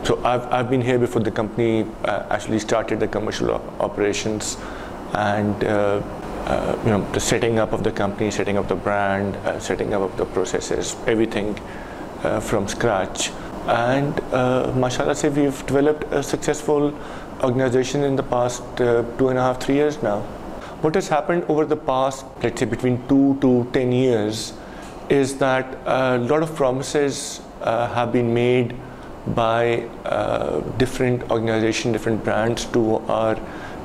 So I've been here before the company actually started the commercial operations, and the setting up of the company, setting up the brand, setting up of the processes, everything from scratch. And mashallah say we've developed a successful organization in the past 2.5, 3 years now. What has happened over the past, let's say between 2 to 10 years, is that a lot of promises have been made by different organizations, different brands to our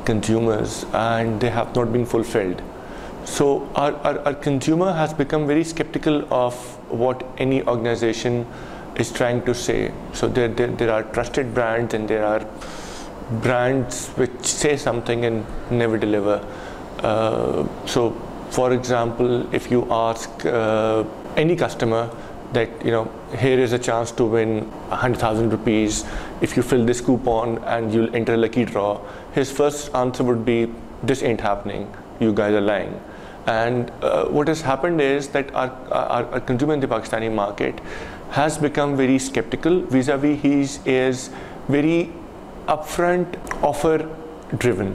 consumers, and they have not been fulfilled. So our consumer has become very skeptical of what any organization is trying to say. So there are trusted brands, and there are brands which say something and never deliver. So for example, if you ask any customer that here is a chance to win 100,000 rupees if you fill this coupon and you'll enter a lucky draw, his first answer would be, this ain't happening, you guys are lying. And what has happened is that our consumer in the Pakistani market has become very skeptical vis-a-vis. He is very upfront, offer driven.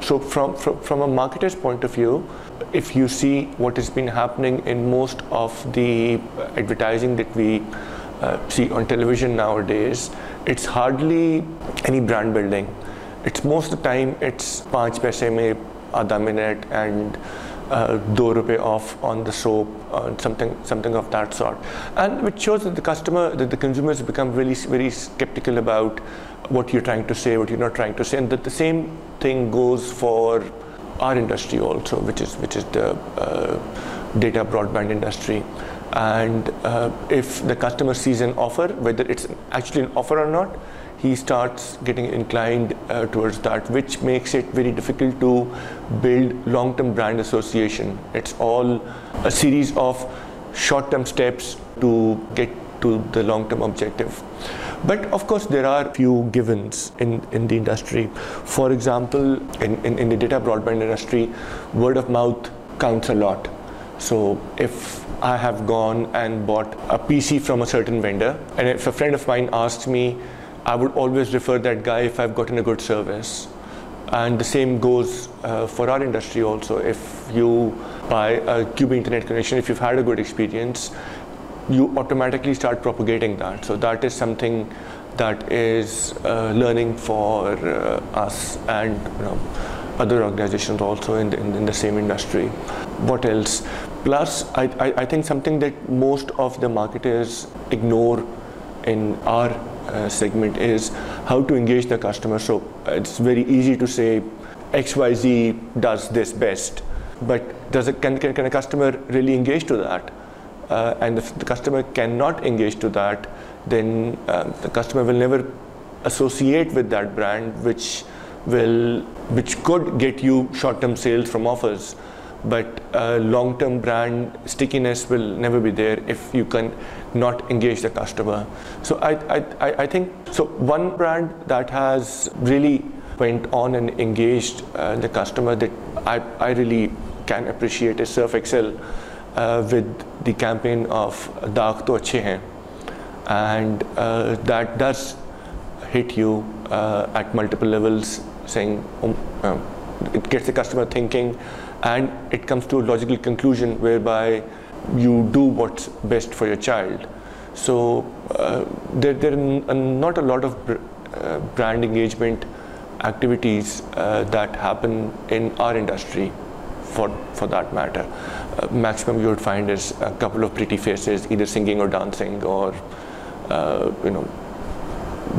So from a marketer's point of view, if you see what has been happening in most of the advertising that we see on television nowadays, it's hardly any brand building. It's most of the time it's 5 paise mein आधा minute and 2 rupees off on the soap, something of that sort, and which shows that the consumers become really very skeptical about what you're trying to say, what you're not trying to say, and that the same thing goes for our industry also, which is the data broadband industry. And if the customer sees an offer, whether it's actually an offer or not, he starts getting inclined towards that, which makes it very difficult to build long-term brand association. It's all a series of short-term steps to get to the long-term objective. But of course, there are few givens in the industry. For example, in the data broadband industry, word of mouth counts a lot. So if I have gone and bought a PC from a certain vendor, and if a friend of mine asks me, I would always refer that guy if I've gotten a good service. And the same goes for our industry also. If you buy a QB internet connection, if you've had a good experience, you automatically start propagating that. So that is something that is learning for us and other organizations also in the same industry. What else? Plus, I think something that most of the marketers ignore in our segment is how to engage the customer. So it's very easy to say XYZ does this best, but can a customer really engage to that? And if the customer cannot engage to that, then the customer will never associate with that brand, which could get you short-term sales from offers, but long-term brand stickiness will never be there if you can not engage the customer. So I think so. One brand that has really went on and engaged the customer that I really can appreciate is Surf Excel with the campaign of Daag to Achhe Hain, and that does hit you at multiple levels, saying it gets the customer thinking, and it comes to a logical conclusion whereby you do what's best for your child. So there are not a lot of brand engagement activities that happen in our industry for that matter. Maximum you would find is a couple of pretty faces either singing or dancing or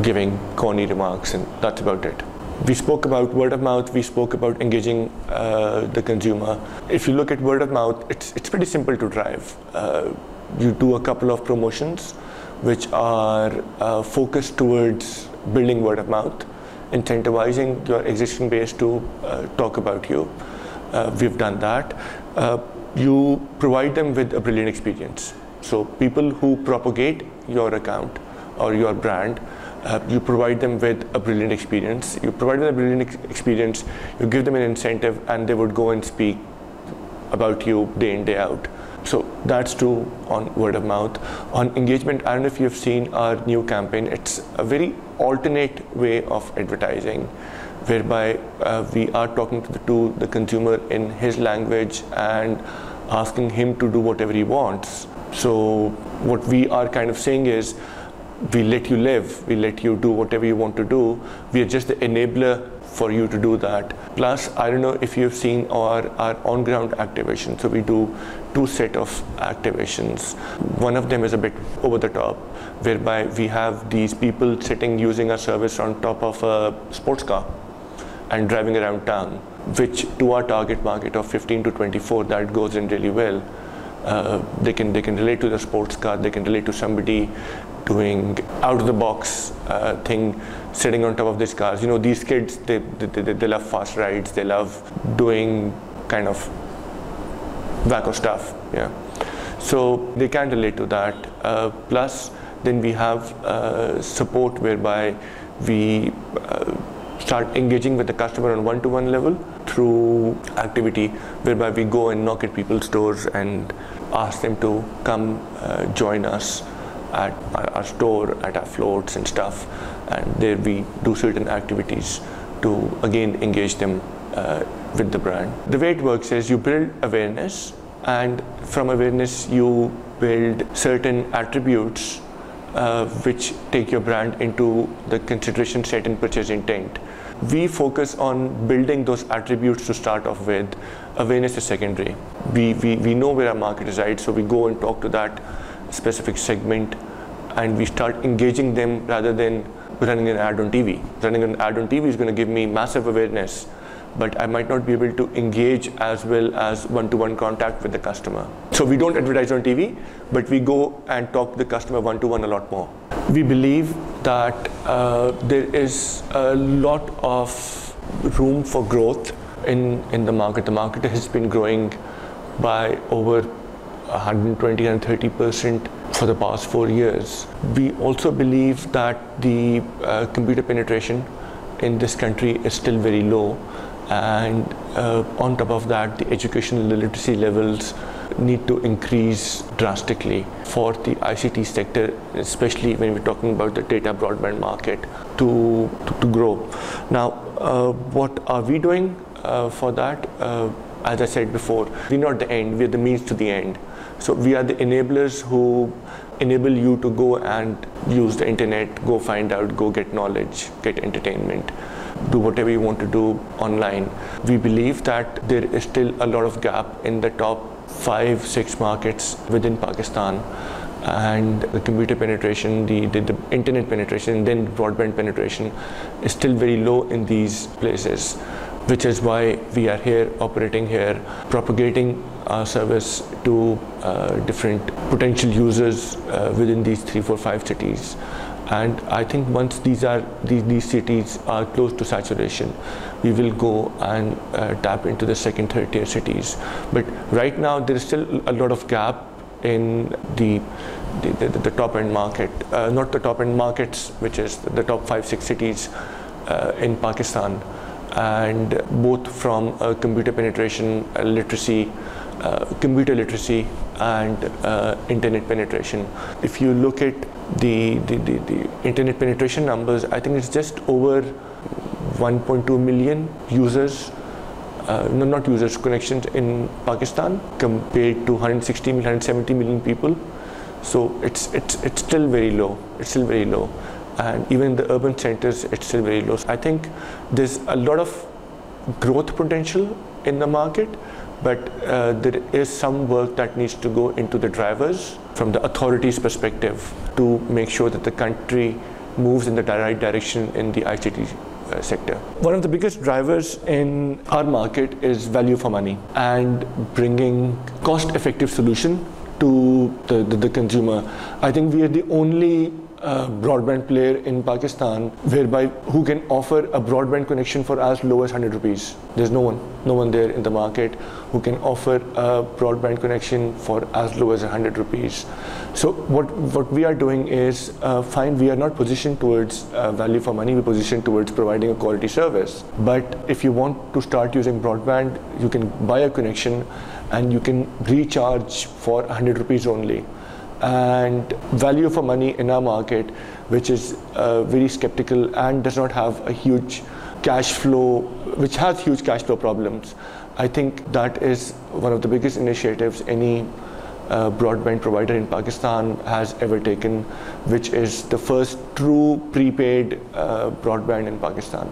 giving corny remarks, and that's about it. We spoke about word of mouth, we spoke about engaging the consumer. If you look at word of mouth, it's pretty simple to drive. You do a couple of promotions which are focused towards building word of mouth, incentivizing your existing base to talk about you. We've done that. You provide them with a brilliant experience. So people who propagate your account or your brand, you provide them with a brilliant experience. You provide them a brilliant experience, you give them an incentive, and they would go and speak about you day in, day out. So That's true on word of mouth. On engagement, I don't know if you've seen our new campaign. It's a very alternate way of advertising, whereby we are talking to the consumer in his language and asking him to do whatever he wants. So what we are kind of saying is, we let you live, we let you do whatever you want to do. We are just the enabler for you to do that. Plus, I don't know if you've seen our on-ground activation. So we do 2 sets of activations. One of them is a bit over the top, whereby we have these people sitting using our service on top of a sports car and driving around town, which to our target market of 15 to 24, that goes in really well. They can relate to the sports car, they can relate to somebody doing out-of-the-box thing, sitting on top of these cars. You know, these kids, they love fast rides, they love doing kind of wacko stuff, yeah. So they can relate to that. Plus, then we have support whereby we start engaging with the customer on one-to-one level through activity, whereby we go and knock at people's doors and ask them to come join us at our store, at our floats and stuff, and there we do certain activities to again engage them with the brand. The way it works is you build awareness, and from awareness you build certain attributes which take your brand into the consideration set and purchase intent. We focus on building those attributes to start off with. Awareness is secondary. We know where our market is, right? So we go and talk to that specific segment and we start engaging them rather than running an ad on TV. Running an ad on TV is going to give me massive awareness, but I might not be able to engage as well as one-to-one contact with the customer. So we don't advertise on TV, but we go and talk to the customer one-to-one a lot more. We believe that there is a lot of room for growth in the market. The market has been growing by over 120 and 30% for the past 4 years. We also believe that the computer penetration in this country is still very low, and on top of that, the educational literacy levels need to increase drastically for the ICT sector, especially when we're talking about the data broadband market, to grow. Now, what are we doing for that? As I said before, we're not the end, we're the means to the end. So we are the enablers who enable you to go and use the internet, go find out, go get knowledge, get entertainment, do whatever you want to do online. We believe that there is still a lot of gap in the top 5-6 markets within Pakistan, and the computer penetration, the internet penetration, then broadband penetration is still very low in these places, which is why we are here, operating here, propagating our service to different potential users within these 3, 4, 5 cities. And I think once these cities are close to saturation, we will go and tap into the 2nd, 3rd tier cities. But right now there is still a lot of gap in the top end market, not the top end markets, which is the top 5-6 cities in Pakistan, and both from computer penetration, literacy, computer literacy, and internet penetration. If you look at the internet penetration numbers, I think it's just over 1.2 million users, not users, connections in Pakistan compared to 160 million, 170 million people. So it's still very low. It's still very low, and even in the urban centers, it's still very low. So I think there's a lot of growth potential in the market, but there is some work that needs to go into the drivers from the authorities' perspective to make sure that the country moves in the right direction in the ICT sector. One of the biggest drivers in our market is value for money and bringing cost-effective solution to the consumer. I think we are the only broadband player in Pakistan whereby who can offer a broadband connection for as low as 100 rupees. There's no one there in the market who can offer a broadband connection for as low as 100 rupees. So what we are doing is fine, we are not positioned towards value for money, we're positioned towards providing a quality service. But if you want to start using broadband, you can buy a connection and you can recharge for 100 rupees only. And value for money in our market, which is very skeptical and does not have a huge cash flow, which has huge cash flow problems. I think that is one of the biggest initiatives any broadband provider in Pakistan has ever taken, which is the first true prepaid broadband in Pakistan.